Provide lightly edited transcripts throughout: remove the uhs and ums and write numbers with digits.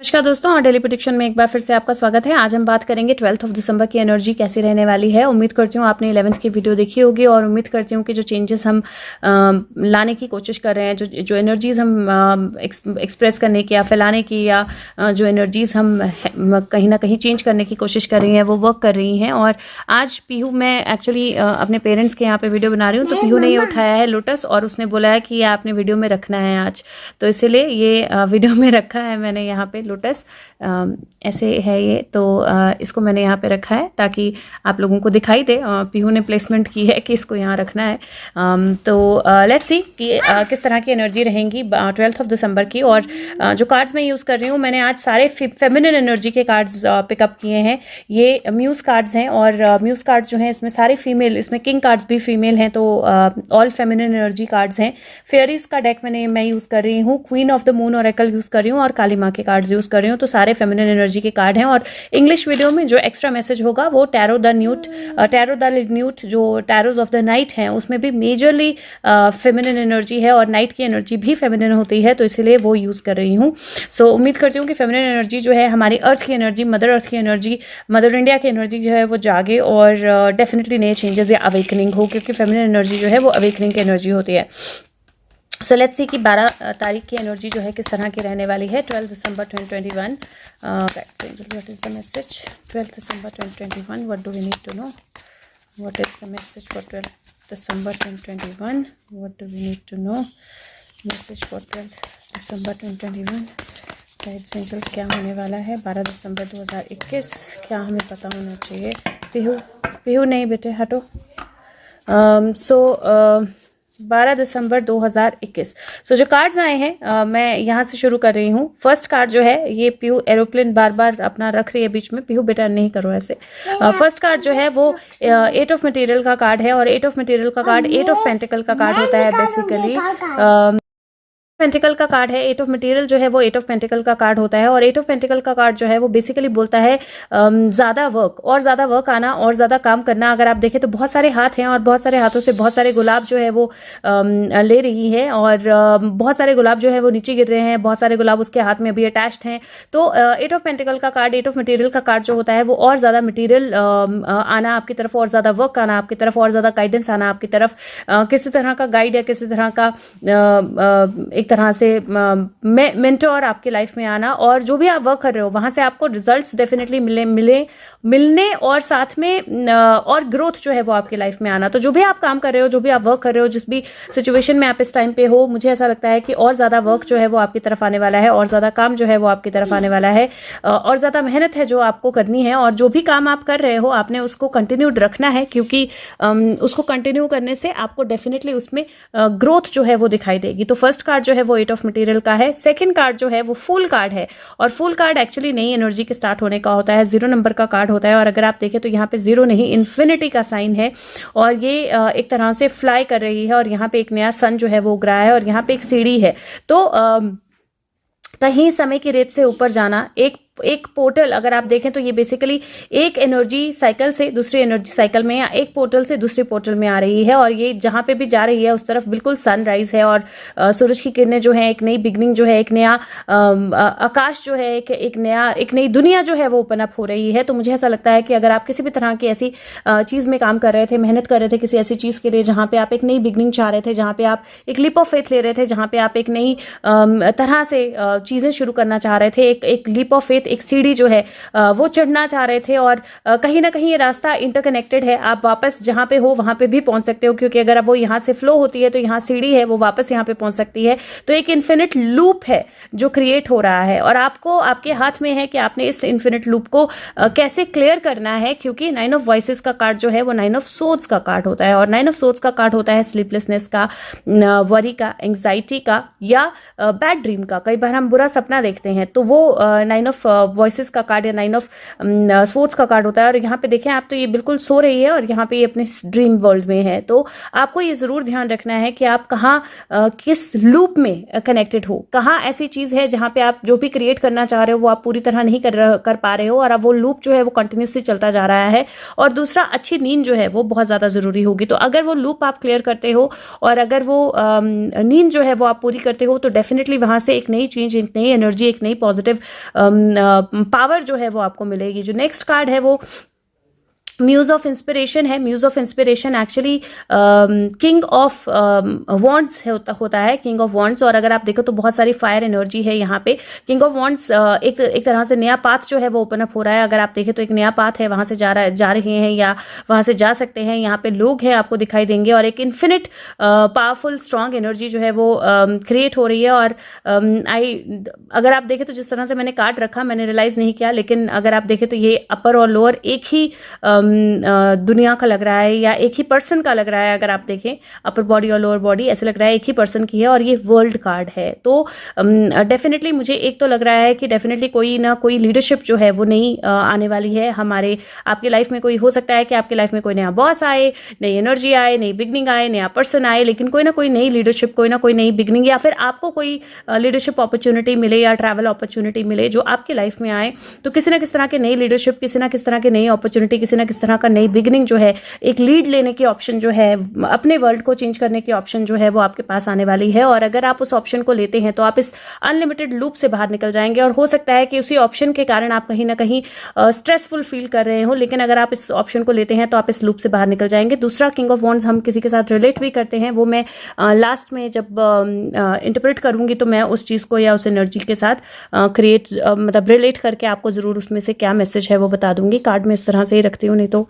नमस्कार दोस्तों, और डेली प्रेडिक्शन में एक बार फिर से आपका स्वागत है। आज हम बात करेंगे 12 दिसंबर की एनर्जी कैसी रहने वाली है। उम्मीद करती हूँ आपने 11th की वीडियो देखी होगी और उम्मीद करती हूँ कि जो चेंजेस हम लाने की कोशिश कर रहे हैं, जो एनर्जीज़ हम एक्सप्रेस करने की या फैलाने की या जो एनर्जीज़ हम कहीं ना कहीं चेंज करने की कोशिश कर रही हैं वो वर्क कर रही हैं। और आज पीहू, मैं एक्चुअली अपने पेरेंट्स के यहाँ पे वीडियो बना रही हूँ, तो पीहू ने ये उठाया है लोटस और उसने बोला है कि ये आपने वीडियो में रखना है आज, तो इसीलिए ये वीडियो में रखा है मैंने यहाँ पे लोटस। ऐसे है ये, तो इसको मैंने यहाँ पे रखा है ताकि आप लोगों को दिखाई दे। पीहू ने प्लेसमेंट की है कि इसको यहाँ रखना है। तो लेट्स सी कि किस तरह की एनर्जी रहेंगी 12 दिसंबर की। और जो कार्ड्स मैं यूज़ कर रही हूँ, मैंने आज सारे फेमिनिन एनर्जी के कार्ड्स पिकअप किए हैं। ये म्यूज़ कार्ड्स हैं और म्यूज़ कार्ड्स जो हैं इसमें सारे फीमेल, इसमें किंग कार्ड्स भी फीमेल हैं, तो ऑल फेमिनिन एनर्जी कार्ड्स हैं। फेयरीज का डेक मैं यूज़ कर रही हूँ, queen of the moon oracle use कर रही हूँ और काली माँ के कार्ड्स यूज़ कर रही हूँ। तो सारे फेमिनिन एनर्जी के कार्ड हैं। और इंग्लिश वीडियो में जो एक्स्ट्रा मैसेज होगा वो टैरो द न्यूट, जो टैरोज ऑफ द नाइट हैं, उसमें भी मेजरली फेमिनिन एनर्जी है और नाइट की एनर्जी भी फेमिनिन होती है, तो इसीलिए वो यूज़ कर रही हूँ। सो उम्मीद करती हूँ कि फेमिनिन एनर्जी जो है, हमारी अर्थ की एनर्जी, मदर अर्थ की एनर्जी, मदर इंडिया की एनर्जी जो है वो जागे और डेफिनेटली नए चेंजेस या अवेकनिंग हो, क्योंकि फेमिनिन एनर्जी जो है वो अवेकनिंग की एनर्जी होती है। सो लेट्स सी कि 12 तारीख की एनर्जी जो है किस तरह की रहने वाली है। 12 December 2021, what is the message 12 December 2021, what do we need to know, what is the message for 12 December 2021, what do we need to know, message for 12 December 2021, guides angels क्या होने वाला है 12 दिसंबर 2021, क्या हमें पता होना चाहिए। पीहू नहीं बेटे, हटो। 12 दिसंबर 2021। सो जो कार्ड्स आए हैं, मैं यहाँ से शुरू कर रही हूँ। फर्स्ट कार्ड जो है, ये पीहू एरोप्लेन बार बार अपना रख रही है बीच में, पीहू बेटा नहीं करो ऐसे। फर्स्ट कार्ड जो है वो 8 ऑफ मटेरियल का कार्ड है और 8 ऑफ मटेरियल का कार्ड 8 ऑफ पेंटिकल का कार्ड होता है बेसिकली। पेंटिकल का कार्ड है, 8 ऑफ मटेरियल जो है वो 8 ऑफ पेंटिकल का कार्ड होता है और 8 ऑफ पेंटिकल का कार्ड जो है वो बेसिकली बोलता है ज़्यादा वर्क और ज़्यादा वर्क आना और ज़्यादा काम करना। अगर आप देखें तो बहुत सारे हाथ हैं और बहुत सारे हाथों से बहुत सारे गुलाब जो है वो ले रही है और बहुत सारे गुलाब जो है वो नीचे गिर रहे हैं, बहुत सारे गुलाब उसके हाथ में अभी अटैच्ड हैं। तो 8 ऑफ पेंटिकल का कार्ड, 8 ऑफ मटेरियल का कार्ड जो होता है वो और ज़्यादा मटेरियल आना आपकी तरफ, और ज़्यादा वर्क आना आपकी तरफ, और ज़्यादा गाइडेंस आना आपकी तरफ, किसी तरह का गाइड या किसी तरह का एक तरह से मेंटोर आपकी लाइफ में आना, और जो भी आप वर्क कर रहे हो वहां से आपको रिजल्ट्स डेफिनेटली मिलने और साथ में और ग्रोथ जो है वो आपकी लाइफ में आना। तो जो भी आप काम कर रहे हो, जो भी आप वर्क कर रहे हो, जिस भी सिचुएशन में आप इस टाइम पे हो, मुझे ऐसा लगता है कि और ज्यादा वर्क जो है वो आपकी तरफ आने वाला है, और ज्यादा काम जो है वो आपकी तरफ आने वाला है, और ज्यादा मेहनत है जो आपको करनी है। और जो भी काम आप कर रहे हो आपने उसको कंटिन्यूड रखना है, क्योंकि उसको कंटिन्यू करने से आपको डेफिनेटली उसमें ग्रोथ जो है वो दिखाई देगी। तो फर्स्ट कार्ड जो है वो 8 ऑफ मटेरियल का है। सेकंड कार्ड जो है वो फूल कार्ड है और फूल कार्ड एक्चुअली नई एनर्जी के स्टार्ट होने का होता है, 0 नंबर का कार्ड होता है। और अगर आप देखें तो यहाँ पे 0 नहीं, इन्फिनिटी का साइन है और ये एक तरह से फ्लाई कर रही है और यहाँ पे एक नया सन जो है वो उग रहा है और यहाँ पे एक सीढ़ी है। तो कहीं समय की रेत से ऊपर जाना, एक पोर्टल अगर आप देखें तो ये बेसिकली एक एनर्जी साइकिल से दूसरी एनर्जी साइकिल में या एक पोर्टल से दूसरे पोर्टल में आ रही है, और ये जहां पे भी जा रही है उस तरफ बिल्कुल सनराइज है और सूरज की किरणें जो है, एक नई बिगनिंग जो है, एक नया आकाश जो है, एक नई दुनिया जो है वो ओपन अप हो रही है। तो मुझे ऐसा लगता है कि अगर आप किसी भी तरह की ऐसी चीज में काम कर रहे थे, मेहनत कर रहे थे किसी ऐसी चीज के लिए जहां पे आप एक नई बिगनिंग चाह रहे थे, जहां पे आप एक लीप ऑफ फेथ ले रहे थे, जहां पे आप एक नई तरह से चीजें शुरू करना चाह रहे थे, एक लीप ऑफ फेथ, एक सीढ़ी जो है वो चढ़ना चाह रहे थे, और कहीं ना कहीं ये रास्ता इंटरकनेक्टेड है। आप वापस जहां पे हो वहां पे भी पहुंच सकते हो, क्योंकि अगर अब वो यहां से फ्लो होती है तो यहाँ सीढ़ी है, वो वापस यहाँ पे पहुंच सकती है। तो एक इन्फिनिट लूप है जो क्रिएट हो रहा है और आपको आपके हाथ में है कि आपने इस इन्फिनिट लूप को कैसे क्लियर करना है, क्योंकि 9 ऑफ वॉइसेस का कार्ड जो है वो 9 ऑफ सोर्ड्स का कार्ड होता है और 9 ऑफ सोर्ड्स का कार्ड होता है स्लीपलेसनेस का, वरी का, एंग्जाइटी का या बैड ड्रीम का। कई बार हम बुरा सपना देखते हैं तो वो 9 ऑफ वॉइसेस का कार्ड या 9 ऑफ स्वॉर्ड्स का कार्ड होता है। और यहाँ पे देखें आप, तो ये बिल्कुल सो रही है और यहाँ पे ये अपने ड्रीम वर्ल्ड में है। तो आपको ये जरूर ध्यान रखना है कि आप कहाँ किस लूप में कनेक्टेड हो, कहाँ ऐसी चीज है जहाँ पे आप जो भी क्रिएट करना चाह रहे हो वो आप पूरी तरह नहीं कर पा रहे हो, और अब वो लूप जो है वो कंटिन्यूसली चलता जा रहा है। और दूसरा, अच्छी नींद जो है वो बहुत ज्यादा जरूरी होगी। तो अगर वो लूप आप क्लियर करते हो और अगर वो नींद जो है वो आप पूरी करते हो, तो डेफिनेटली वहां से एक नई चेंज, एक नई एनर्जी, एक नई पॉजिटिव पावर जो है वो आपको मिलेगी। जो नेक्स्ट कार्ड है वो म्यूज ऑफ इंस्पिरेशन है। Muse of inspiration actually king of wands होता है, किंग ऑफ वॉन्ड्स। और अगर आप देखो तो बहुत सारी फायर एनर्जी है यहाँ पे। किंग ऑफ वॉन्ड्स एक तरह से नया पाथ जो है वो ओपन अप हो रहा है। अगर आप देखें तो एक नया पाथ है, वहां से जा रहे हैं या वहां से जा सकते हैं। यहाँ पे लोग हैं आपको दिखाई देंगे, और एक इन्फिनिट पावरफुल स्ट्रॉन्ग एनर्जी जो है वो क्रिएट हो रही है। और अगर आप देखें तो जिस तरह से मैंने कार्ड रखा मैंने रियलाइज नहीं किया, लेकिन अगर आप देखें तो ये अपर और लोअर एक ही दुनिया का लग रहा है या एक ही पर्सन का लग रहा है। अगर आप देखें अपर बॉडी और लोअर बॉडी ऐसे लग रहा है एक ही पर्सन की है, और ये वर्ल्ड कार्ड है। तो डेफिनेटली मुझे एक तो लग रहा है कि डेफिनेटली कोई ना कोई लीडरशिप जो है वो नई आने वाली है हमारे आपकी लाइफ में। कोई हो सकता है कि आपकी लाइफ में कोई नया बॉस आए, नई एनर्जी आए, नई बिगनिंग आए, नया पर्सन आए, लेकिन कोई ना कोई नई लीडरशिप, कोई ना कोई नई बिगनिंग, या फिर आपको कोई लीडरशिप अपॉर्चुनिटी मिले या ट्रैवल अपॉर्चुनिटी मिले जो आपकी लाइफ में आए। तो किसी ना किस तरह के नई लीडरशिप, किसी ना किस तरह की नई अपॉर्चुनिटी, किसी ना किस तरह का नई बिगनिंग जो है, एक लीड लेने की ऑप्शन जो है, अपने वर्ल्ड को चेंज करने की ऑप्शन जो है वो आपके पास आने वाली है। और अगर आप उस ऑप्शन को लेते हैं तो आप इस अनलिमिटेड लूप से बाहर निकल जाएंगे। और हो सकता है कि उसी ऑप्शन के कारण आप कहीं ना कहीं स्ट्रेसफुल फील कर रहे हो, लेकिन अगर आप इस ऑप्शन को लेते हैं तो आप इस लूप से बाहर निकल जाएंगे। दूसरा, किंग ऑफ वॉन्ड्स हम किसी के साथ रिलेट भी करते हैं, वो मैं लास्ट में जब इंटरप्रेट करूंगी तो मैं उस चीज को या उस एनर्जी के साथ मतलब रिलेट करके आपको जरूर उसमें से क्या मैसेज है वो बता दूंगी। कार्ड में इस तरह से ही रखती हूँ, नहीं तो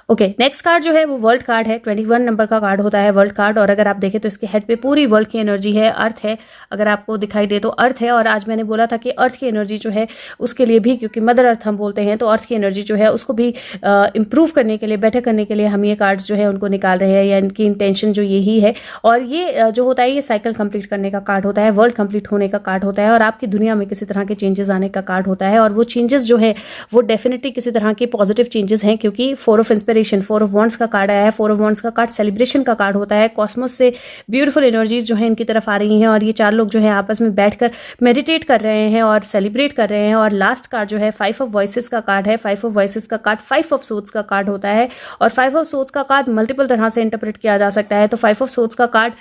ओके। नेक्स्ट कार्ड जो है वो वर्ल्ड कार्ड है। 21 नंबर का कार्ड होता है वर्ल्ड कार्ड। और अगर आप देखें तो इसके हेड पे पूरी वर्ल्ड की एनर्जी है, अर्थ है। अगर आपको दिखाई दे तो अर्थ है। और आज मैंने बोला था कि अर्थ की एनर्जी जो है उसके लिए भी, क्योंकि मदर अर्थ हम बोलते हैं, तो अर्थ की एनर्जी जो है उसको भी इंप्रूव करने के लिए, बेटर करने के लिए हम ये कार्ड्स जो है उनको निकाल रहे हैं, या इनकी इंटेंशन जो यही है। और ये जो होता है ये साइकिल कंप्लीट करने का कार्ड होता है, वर्ल्ड कंप्लीट होने का कार्ड होता है, और आपकी दुनिया में किसी तरह के चेंजेस आने का कार्ड होता है। और वो चेंजेस जो है वो डेफिनेटली किसी तरह के पॉजिटिव चेंजेस हैं, क्योंकि 4 ऑफ इंस्पिरेशन, 4 ऑफ वॉन्ड्स का कार्ड आया है। 4 ऑफ वॉन्ड्स का कार्ड सेलिब्रेशन का कार्ड होता है। कॉस्मोस से ब्यूटीफुल एनर्जीज जो है इनकी तरफ आ रही हैं, और ये 4 लोग जो है आपस में बैठकर मेडिटेट कर रहे हैं और सेलिब्रेट कर रहे हैं। और लास्ट कार्ड जो है 5 ऑफ वॉइसेस का कार्ड है। 5 ऑफ वॉइसेस का कार्ड 5 ऑफ सोर्ड्स का कार्ड होता है। और 5 ऑफ सोर्ड्स का कार्ड मल्टीपल तरह से इंटरप्रेट किया जा सकता है। तो 5 ऑफ सोर्ड्स का कार्ड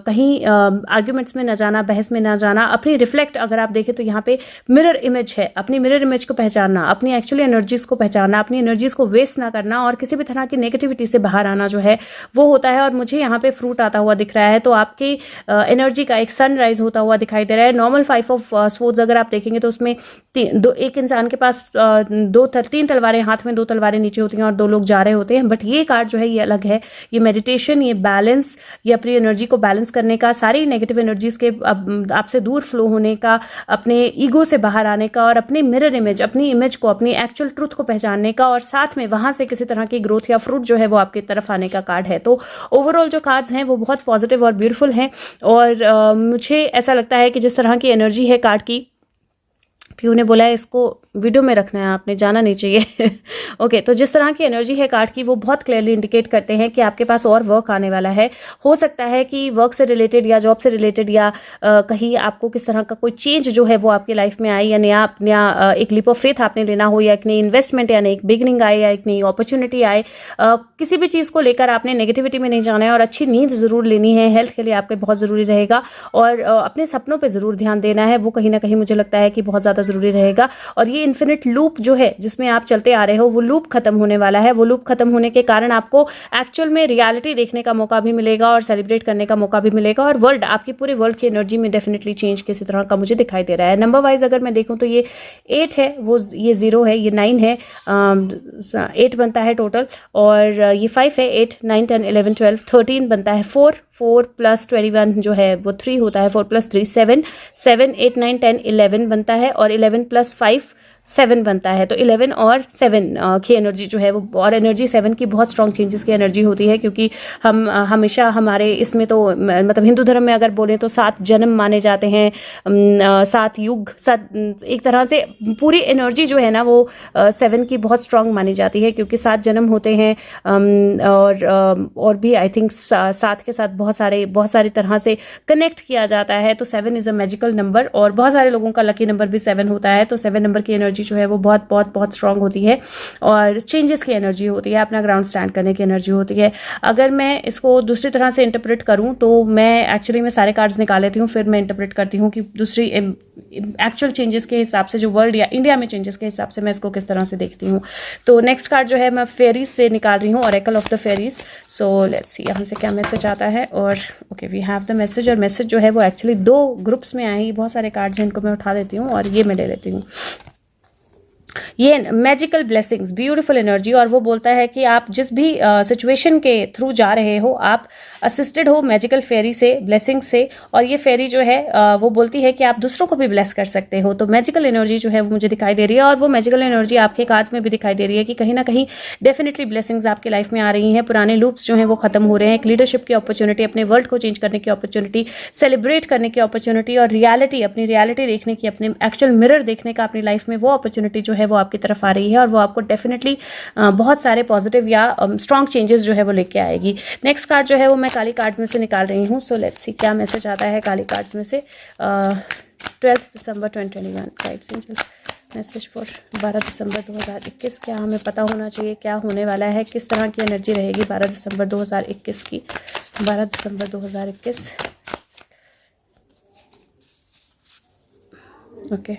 कहीं आर्ग्यूमेंट्स में न जाना, बहस में न जाना, अपनी रिफ्लेक्ट, अगर आप देखें तो यहाँ पे मिरर इमेज है, अपनी मिरर इमेज को पहचानना, अपनी एक्चुअली एनर्जीज को पहचानना, अपनी एनर्जीज को वेस्ट ना करना, और किसी भी तरह की नेगेटिविटी से बाहर आना जो है वो होता है। और मुझे यहाँ पे फ्रूट आता हुआ दिख रहा है, तो आपकी एनर्जी का एक सनराइज होता हुआ दिखाई दे रहा है। नॉर्मल 5 ऑफ स्वॉर्ड्स अगर आप देखेंगे तो उसमें एक इंसान के पास 3 तलवारें हाथ में, 2 तलवारें नीचे होती हैं और 2 लोग जा रहे होते हैं। बट ये कार्ड जो है ये अलग है। ये मेडिटेशन, ये बैलेंस, ये अपनी एनर्जी को बैलेंस करने का, सारी नेगेटिव एनर्जीज के आपसे दूर फ्लो होने का, अपने ईगो से बाहर आने का, और अपने मिरर इमेज, अपनी इमेज को, अपनी एक्चुअल ट्रूथ को पहचानने का, और साथ में वहां से किसी तरह की ग्रोथ या फ्रूट जो है वो आपकी तरफ आने का कार्ड है। तो ओवरऑल जो कार्ड्स हैं वो बहुत पॉजिटिव और ब्यूटीफुल हैं। और मुझे ऐसा लगता है कि जिस तरह की एनर्जी है कार्ड की, पीयू ने बोला है इसको वीडियो में रखना है, आपने जाना नहीं चाहिए। ओके, तो जिस तरह की एनर्जी है कार्ड की वो बहुत क्लियरली इंडिकेट करते हैं कि आपके पास और वर्क आने वाला है। हो सकता है कि वर्क से रिलेटेड या जॉब से रिलेटेड या कहीं आपको किस तरह का कोई चेंज जो है वो आपकी लाइफ में आए, या नया एक लीप ऑफ फेथ आपने लेना हो, या एक नई इन्वेस्टमेंट या नई बिगनिंग आए, या एक नई अपॉर्चुनिटी आए। किसी भी चीज़ को लेकर आपने नेगेटिविटी में नहीं जाना है, और अच्छी नींद जरूर लेनी है, हेल्थ के लिए आपके बहुत ज़रूरी रहेगा। और अपने सपनों पर ज़रूर ध्यान देना है, वो कहीं ना कहीं मुझे लगता है कि बहुत ज़्यादा ज़रूरी रहेगा। और ये इन्फिनिट लूप जो है जिसमें आप चलते आ रहे हो वो लूप खत्म होने वाला है। वो लूप खत्म होने के कारण आपको एक्चुअल में रियलिटी देखने का मौका भी मिलेगा और सेलिब्रेट करने का मौका भी मिलेगा। और वर्ल्ड, आपकी पूरे वर्ल्ड की एनर्जी में डेफिनेटली चेंज किसी तरह का मुझे दिखाई दे रहा है। नंबर वाइज अगर मैं देखूं तो ये 8 है, वो ये 0 है, ये 9 है, 8 बनता है टोटल। और ये 5 है, 8 9 10 11 12 13 बनता है 4 प्लस 21 जो है वो 3 होता है, 4 प्लस 3 7 7 8 9 10 11 बनता है। और 11 प्लस 5 7 बनता है। तो 11 और 7 की एनर्जी जो है वो, और एनर्जी 7 की बहुत स्ट्रॉन्ग चेंजेस की एनर्जी होती है, क्योंकि हम हमेशा हमारे इसमें तो मतलब हिंदू धर्म में अगर बोलें तो 7 जन्म माने जाते हैं, 7 युग, 7 एक तरह से पूरी एनर्जी जो है ना वो 7 की बहुत स्ट्रॉन्ग मानी जाती है, क्योंकि 7 जन्म होते हैं। और भी आई थिंक 7 के साथ बहुत सारी तरह से कनेक्ट किया जाता है। तो 7 इज़ अ मैजिकल नंबर, और बहुत सारे लोगों का लकी नंबर भी 7 होता है। तो 7 नंबर की एनर्जी जो है वो बहुत बहुत बहुत स्ट्रांग होती है, और चेंजेस की एनर्जी होती है, अपना ग्राउंड स्टैंड करने की एनर्जी होती है। अगर मैं इसको दूसरी तरह से इंटरप्रेट करूं तो मैं एक्चुअली में सारे कार्ड्स निकाल लेती हूँ, फिर मैं इंटरप्रेट करती हूँ कि दूसरी एक्चुअल चेंजेस के हिसाब से, जो वर्ल्ड या इंडिया में चेंजेस के हिसाब से मैं इसको किस तरह से देखती हूँ। तो नेक्स्ट कार्ड जो है मैं फेरीज से निकाल रही हूँ, oracle of the fairies. So let's see यहाँ से क्या मैसेज आता है। और okay, we have the message, और मैसेज जो है वो एक्चुअली 2 ग्रुप्स में आए हैं। बहुत सारे कार्ड्स हैं, इनको मैं उठा देती हूँ और ये मैं ले लेती हूँ। ये मैजिकल ब्लेसिंग्स, ब्यूटीफुल एनर्जी, और वो बोलता है कि आप जिस भी सिचुएशन के थ्रू जा रहे हो, आप असिस्टेड हो मैजिकल फेरी से, ब्लेसिंग से। और ये फेरी जो है वो बोलती है कि आप दूसरों को भी ब्लेस कर सकते हो। तो मैजिकल एनर्जी जो है वो मुझे दिखाई दे रही है, और वो मैजिकल एनर्जी आपके कार्ड्स में भी दिखाई दे रही है कि कहीं ना कहीं डेफिनेटली ब्लेसिंग्स आपकी लाइफ में आ रही हैं। पुराने लूप्स जो हैं वो खत्म हो रहे हैं। एक लीडरशिप की अपॉर्चुनिटी, अपने वर्ल्ड को चेंज करने की अपॉर्चुनिटी, सेलिब्रेट करने की अपॉर्चुनिटी, और रियलिटी, अपनी रियलिटी देखने की, अपने एक्चुअल मिरर देखने का अपनी लाइफ में, वो अपॉर्चुनिटी जो है वो आपकी तरफ आ रही है, और वो आपको डेफिनेटली बहुत सारे पॉजिटिव या स्ट्रॉन्ग चेंजेस जो है वो लेके आएगी। नेक्स्ट कार्ड जो है वो मैं काली कार्ड्स में से निकाल रही हूँ। सो लेट्स सी क्या मैसेज आता है काली कार्ड्स में से। 12 December 2021 guides angel message for 12 December 2021। क्या हमें पता होना चाहिए, क्या होने वाला है, किस तरह की एनर्जी रहेगी 12 दिसंबर 2021 की। 12 दिसंबर 2021 ओके,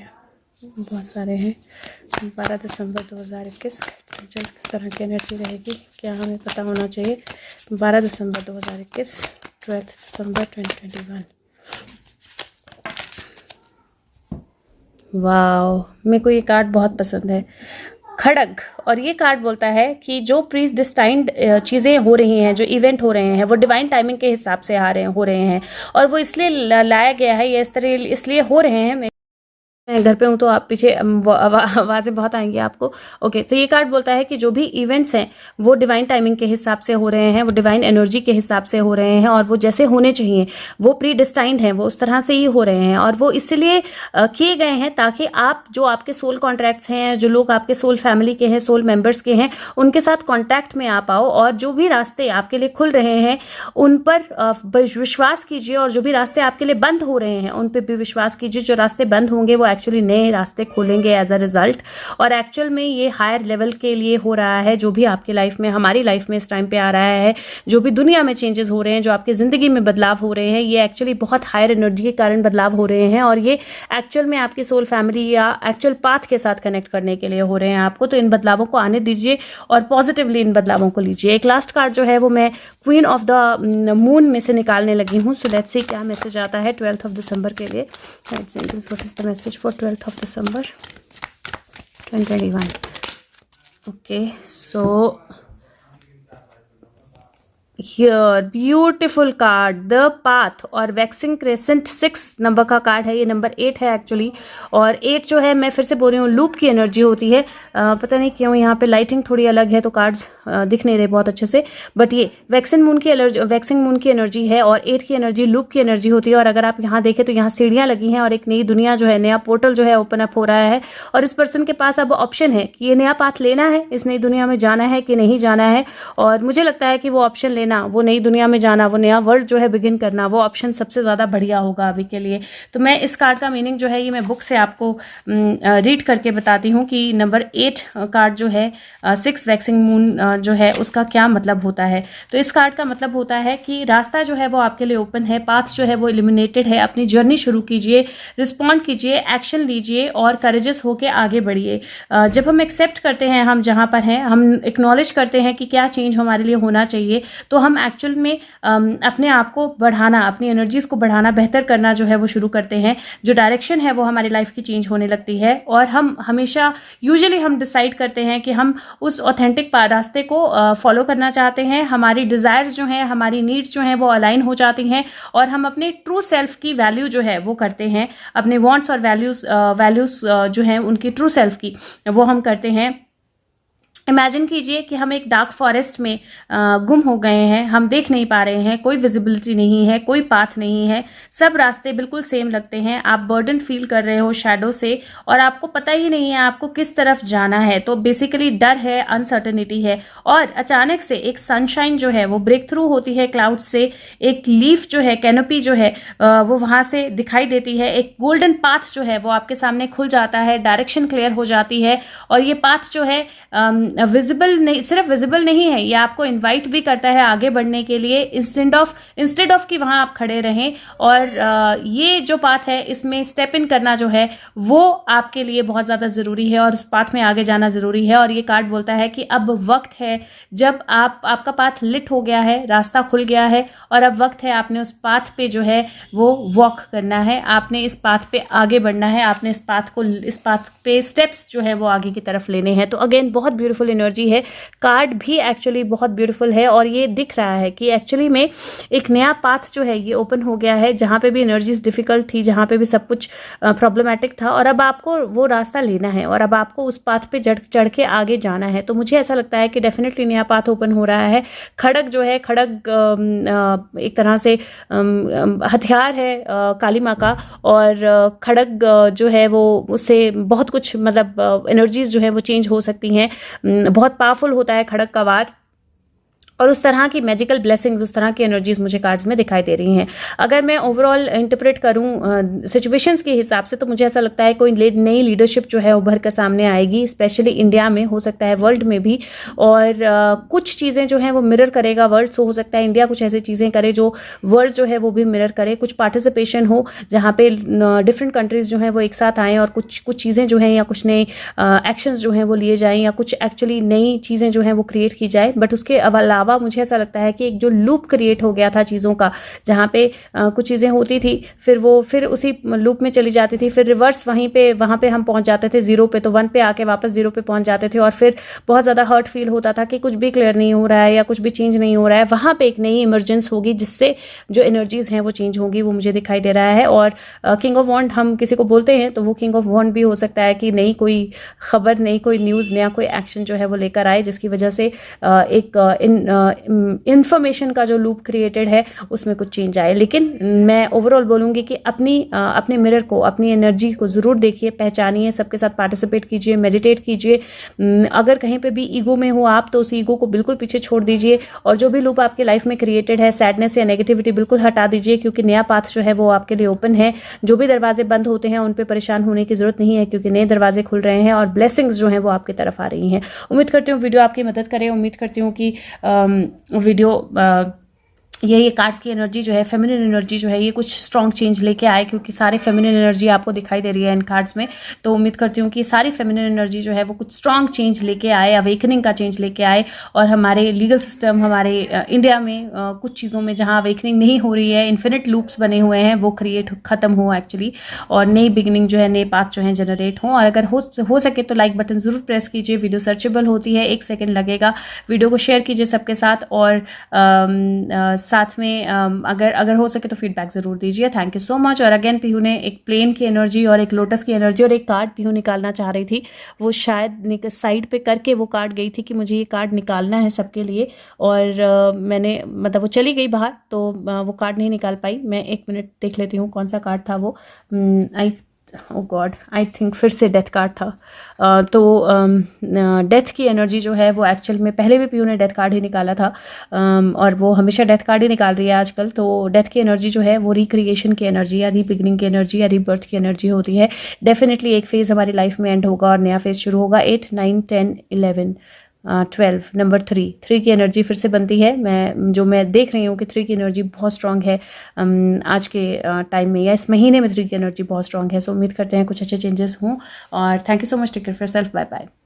बहुत सारे हैं। 12 दिसंबर 2021 किस तरह की एनर्जी रहेगी, क्या हमें पता होना चाहिए। 12 दिसंबर 2021, 12 दिसंबर 2021। वाओ, मेरे को ये कार्ड बहुत पसंद है, खड़ग। और ये कार्ड बोलता है कि जो प्री डिस्टाइंड चीज़ें हो रही हैं, जो इवेंट हो रहे हैं, वो डिवाइन टाइमिंग के हिसाब से हो रहे हैं, और वो इसलिए लाया गया है, ये इस तरह इसलिए हो रहे हैं। मैं घर पे हूँ तो आप पीछे आवाज़ें बहुत आएंगी आपको। ओके, तो ये कार्ड बोलता है कि जो भी इवेंट्स हैं वो डिवाइन टाइमिंग के हिसाब से हो रहे हैं, वो डिवाइन एनर्जी के हिसाब से हो रहे हैं, और वो जैसे होने चाहिए, वो प्री डिस्टाइंड हैं, वो उस तरह से ही हो रहे हैं। और वो इसलिए किए गए हैं ताकि आप, जो आपके सोल कॉन्ट्रैक्ट्स हैं, जो लोग आपके सोल फैमिली के हैं, सोल मेंबर्स के हैं, उनके साथ कॉन्टैक्ट में आ पाओ, और जो भी रास्ते आपके लिए खुल रहे हैं उन पर विश्वास कीजिए, और जो भी रास्ते आपके लिए बंद हो रहे हैं उन पर भी विश्वास कीजिए। जो रास्ते बंद होंगे वो एक्चुअली नए रास्ते खोलेंगे एज अ रिजल्ट, और एक्चुअल में ये हायर लेवल के लिए हो रहा है। जो भी आपकी लाइफ में, हमारी लाइफ में इस टाइम पे आ रहा है, जो भी दुनिया में चेंजेस हो रहे हैं, जो आपकी ज़िंदगी में बदलाव हो रहे हैं, ये एक्चुअली बहुत हायर एनर्जी के कारण बदलाव हो रहे हैं, और ये एक्चुअल में आपकी सोल फैमिली या एक्चुअल पाथ के साथ कनेक्ट करने के लिए हो रहे हैं आपको। तो इन बदलावों को आने दीजिए और पॉजिटिवली इन बदलावों को लीजिए। एक लास्ट कार्ड जो है वो मैं क्वीन ऑफ द मून में से निकालने लगी हूँ। सो लेट्स सी क्या मैसेज आता है 12 दिसंबर के लिए। What is the message for 12 December 2021? Okay, so here beautiful card, the path, और वैक्सिंग क्रेसेंट 6 नंबर का कार्ड है। ये नंबर 8 है एक्चुअली, और 8 जो है, मैं फिर से बोल रही हूँ, लूप की एनर्जी होती है। पता नहीं क्यों यहाँ पे लाइटिंग थोड़ी अलग है तो कार्ड्स दिख नहीं रहे बहुत अच्छे से, बट ये वैक्सिंग मून की एनर्जी है, और 8 की एनर्जी लूप की एनर्जी होती है। और अगर आप यहाँ देखें तो यहाँ सीढ़ियाँ लगी हैं, और एक नई दुनिया जो है, नया पोर्टल जो है ओपन अप हो रहा है, और इस पर्सन के पास अब ऑप्शन है कि ये नया पाथ लेना है, इस नई दुनिया में जाना है कि नहीं जाना है। और मुझे लगता है कि वो ऑप्शन लेना, वो नई दुनिया में जाना, वो नया वर्ल्ड जो है बिगिन करना, वो ऑप्शन सबसे ज़्यादा बढ़िया होगा अभी के लिए। तो मैं इस कार्ड का मीनिंग जो है ये मैं बुक से आपको रीड करके बताती हूँ कि नंबर 8 कार्ड जो है 6 वैक्सिंग मून जो है उसका क्या मतलब होता है। तो इस कार्ड का मतलब होता है कि रास्ता जो है वो आपके लिए ओपन है, पाथ जो है वो इल्यूमिनेटेड है। अपनी जर्नी शुरू कीजिए, रिस्पॉन्ड कीजिए, एक्शन लीजिए, और करेजियस होकर आगे बढ़िए। जब हम एक्सेप्ट करते हैं, हम जहाँ पर हैं, हम एक्नॉलेज करते हैं कि क्या चेंज हमारे लिए होना चाहिए, तो हम एक्चुअल में अपने आप को बढ़ाना, अपनी एनर्जीज़ को बढ़ाना, बेहतर करना जो है वो शुरू करते हैं। जो डायरेक्शन है वो हमारी लाइफ की चेंज होने लगती है और हम हमेशा यूजुअली हम डिसाइड करते हैं कि हम उस ऑथेंटिक रास्ते को फॉलो करना चाहते हैं। हमारी डिज़ायर्स जो हैं, हमारी नीड्स जो हैं वो अलाइन हो जाती हैं और हम अपने ट्रू सेल्फ की वैल्यू जो है वो करते हैं। अपने वांट्स और वैल्यूज़ जो हैं उनकी ट्रू सेल्फ की वो हम करते हैं। इमेजिन कीजिए कि हम एक डार्क फॉरेस्ट में गुम हो गए हैं, हम देख नहीं पा रहे हैं, कोई विजिबिलिटी नहीं है, कोई पाथ नहीं है, सब रास्ते बिल्कुल सेम लगते हैं। आप बर्डन फील कर रहे हो शैडो से और आपको पता ही नहीं है आपको किस तरफ जाना है। तो बेसिकली डर है, अनसर्टेनिटी है और अचानक से एक सनशाइन जो है वो ब्रेक थ्रू होती है क्लाउड से। एक लीफ जो है, कैनोपी जो है वो वहाँ से दिखाई देती है। एक गोल्डन पाथ जो है वो आपके सामने खुल जाता है, डायरेक्शन क्लियर हो जाती है और ये पाथ जो है विजिबल नहीं, सिर्फ विजिबल नहीं है, ये आपको इनवाइट भी करता है आगे बढ़ने के लिए। इंस्टेड ऑफ कि वहाँ आप खड़े रहें। और ये जो पाथ है इसमें स्टेप इन करना जो है वो आपके लिए बहुत ज़्यादा ज़रूरी है और उस पाथ में आगे जाना ज़रूरी है। और ये कार्ड बोलता है कि अब वक्त है, जब आपका पाथ लिट हो गया है, रास्ता खुल गया है और अब वक्त है आपने उस पाथ पे जो है वो वॉक करना है, आपने इस पाथ पे आगे बढ़ना है, आपने इस पाथ पे स्टेप्स जो है वो आगे की तरफ लेने हैं। तो अगेन बहुत ब्यूटीफुल एनर्जी है। कार्ड भी एक्चुअली बहुत ब्यूटीफुल है और ये दिख रहा है कि एक्चुअली में एक नया पाथ जो है ये ओपन हो गया है। जहाँ पे भी एनर्जीज डिफिकल्ट थी, जहाँ पे भी सब कुछ प्रॉब्लमेटिक था और अब आपको वो रास्ता लेना है और अब आपको उस पाथ पे चढ़ के आगे जाना है। तो मुझे ऐसा लगता है कि डेफिनेटली नया पाथ ओपन हो रहा है। खड़ग जो है, खड़ग एक तरह से हथियार है काली माँ का और खड़ग जो है वो उससे बहुत कुछ मतलब एनर्जीज जो है वो चेंज हो सकती हैं। बहुत पावरफुल होता है खड़ग का वार और उस तरह की मैजिकल ब्लेसिंग्स, उस तरह की एनर्जीज मुझे कार्ड्स में दिखाई दे रही हैं। अगर मैं ओवरऑल इंटरप्रेट करूं सिचुएशंस के हिसाब से तो मुझे ऐसा लगता है कोई नई लीडरशिप जो है उभर कर सामने आएगी, स्पेशली इंडिया में, हो सकता है वर्ल्ड में भी। और कुछ चीज़ें जो हैं वो मिरर करेगा वर्ल्ड। सो हो सकता है इंडिया कुछ ऐसी चीज़ें करे जो वर्ल्ड जो है वो भी मिरर करे। कुछ पार्टिसिपेशन हो जहाँ पे डिफरेंट कंट्रीज जो हैं वो एक साथ आएँ और कुछ चीज़ें जो हैं या कुछ नए एक्शंस जो हैं वो लिए जाएँ या कुछ एक्चुअली नई चीज़ें जो हैं वो क्रिएट की जाए। बट उसके अलावा मुझे ऐसा लगता है कि एक जो लूप क्रिएट हो गया था चीज़ों का, जहाँ पे कुछ चीज़ें होती थी फिर उसी लूप में चली जाती थी, फिर रिवर्स वहाँ पे हम पहुँच जाते थे जीरो पे, तो 1 पे आके वापस जीरो पे पहुँच जाते थे और फिर बहुत ज़्यादा हर्ट फील होता था कि कुछ भी क्लियर नहीं हो रहा है या कुछ भी चेंज नहीं हो रहा है। वहाँ पे एक नई इमरजेंस होगी जिससे जो एनर्जीज हैं वो चेंज होंगी, वो मुझे दिखाई दे रहा है। और किंग ऑफ वॉन्ड हम किसी को बोलते हैं तो वो किंग ऑफ वॉन्ड भी हो सकता है कि नई कोई खबर, नई कोई न्यूज़, नया कोई एक्शन जो है वो लेकर आए जिसकी वजह से एक इंफॉर्मेशन का जो लूप क्रिएटेड है उसमें कुछ चेंज आए। लेकिन मैं ओवरऑल बोलूँगी कि अपने मिरर को, अपनी एनर्जी को ज़रूर देखिए, पहचानिए, सबके साथ पार्टिसिपेट कीजिए, मेडिटेट कीजिए। अगर कहीं पे भी ईगो में हो आप तो उस ईगो को बिल्कुल पीछे छोड़ दीजिए और जो भी लूप आपकी लाइफ में क्रिएटेड है, सैडनेस या नेगेटिविटी, बिल्कुल हटा दीजिए क्योंकि नया पाथ जो है वो आपके लिए ओपन है। जो भी दरवाजे बंद होते हैं उन पर परेशान होने की जरूरत नहीं है क्योंकि नए दरवाजे खुल रहे हैं और ब्लेसिंग्स जो हैं वो आपकी तरफ आ रही हैं। उम्मीद करती हूँ वीडियो आपकी मदद करे। उम्मीद करती हूँ कि वीडियो ये कार्ड्स की एनर्जी जो है, फेमिनिन एनर्जी जो है, ये कुछ स्ट्रॉन्ग चेंज लेके आए क्योंकि सारे फेमिनिन एनर्जी आपको दिखाई दे रही है इन कार्ड्स में। तो उम्मीद करती हूँ कि सारी फेमिनिन एनर्जी जो है वो कुछ स्ट्रॉन्ग चेंज लेके आए, अवेकनिंग का चेंज लेके आए और हमारे लीगल सिस्टम, हमारे इंडिया में कुछ चीज़ों में जहाँ अवेकनिंग नहीं हो रही है, इन्फिनिट लूप्स बने हुए हैं, वो खत्म हो एक्चुअली और नई बिगनिंग जो है, नए पाथ जो है जनरेट हो। और अगर हो सके तो लाइक बटन ज़रूर प्रेस कीजिए। वीडियो सर्चेबल होती है, 1 सेकेंड लगेगा। वीडियो को शेयर कीजिए सबके साथ और साथ में अगर हो सके तो फीडबैक ज़रूर दीजिए। Thank you so much. और अगेन पीहू ने एक प्लेन की एनर्जी और एक लोटस की एनर्जी और एक कार्ड पीहू निकालना चाह रही थी, वो शायद साइड पे करके वो कार्ड गई थी कि मुझे ये कार्ड निकालना है सबके लिए और मैंने मतलब वो चली गई बाहर तो वो कार्ड नहीं निकाल पाई। मैं 1 मिनट देख लेती हूँ कौन सा कार्ड था वो। ओ गॉड, आई थिंक फिर से डेथ कार्ड था। तो डेथ की एनर्जी जो है वो एक्चुअल में पहले भी पीयू ने डेथ कार्ड ही निकाला था और वो हमेशा डेथ कार्ड ही निकाल रही है आजकल। तो डेथ की एनर्जी जो है वो रिक्रिएशन की एनर्जी या रीबिगनिंग की एनर्जी या रीबर्थ की एनर्जी होती है। डेफिनेटली एक फेज़ हमारी लाइफ में एंड होगा और नया फेज़ शुरू होगा। 8, 9, 10, 11, 12, नंबर 3 की एनर्जी फिर से बनती है। मैं देख रही हूँ कि 3 की एनर्जी बहुत स्ट्रांग है आज के टाइम में या इस महीने में 3 की एनर्जी बहुत स्ट्रांग है। सो उम्मीद करते हैं कुछ अच्छे चेंजेस हों और thank you so much. Take care of yourself. Bye bye.